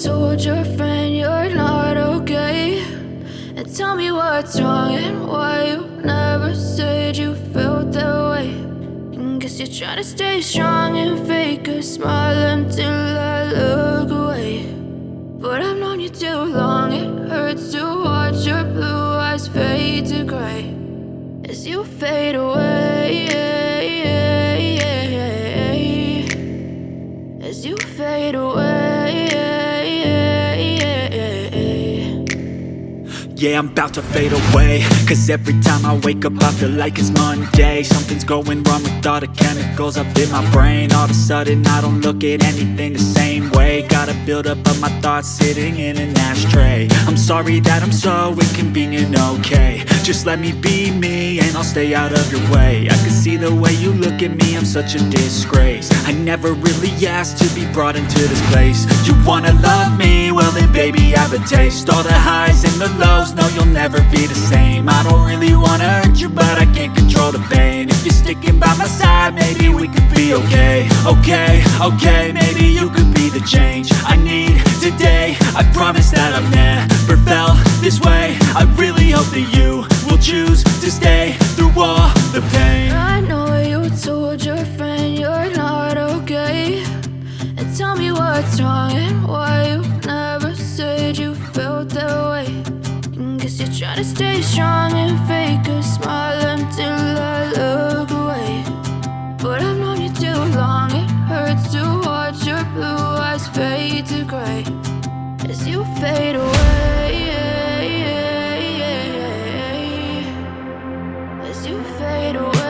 told your friend you're not okay, and tell me what's wrong and why you never said you felt that way. And guess you're trying to stay strong and fake a smile until I look away. But I've known you too long, it hurts to watch your blue eyes fade to gray as you fade away, as you fade away. Yeah, I'm about to fade away, cause every time I wake up I feel like it's Monday. Something's going wrong with all the chemicals up in my brain. All of a sudden I don't look at anything the same way. Got a buildup of my thoughts sitting in an ashtray. I'm sorry that I'm so inconvenient, okay. Just let me be me and I'll stay out of your way. I can see the way you look at me, I'm such a disgrace. I never really asked to be brought into this place. You wanna love me? Well then baby I have a taste. All the highs and the lows, no you'll never be the same. I don't really wanna hurt you but I can't control the pain. If you're sticking by my side maybe we could be okay. Okay, maybe you could be the change I need today. I promise that I've never felt this way. I really hope that you will choose to stay through all the pain. I know you told your friend you're not okay, and tell me what's wrong and why you never said you felt that way. And guess you're trying to stay strong and fake a smile until I look away. But I've known you too long, it hurts to watch your blue eyes fade to gray as you fade away, as you fade away.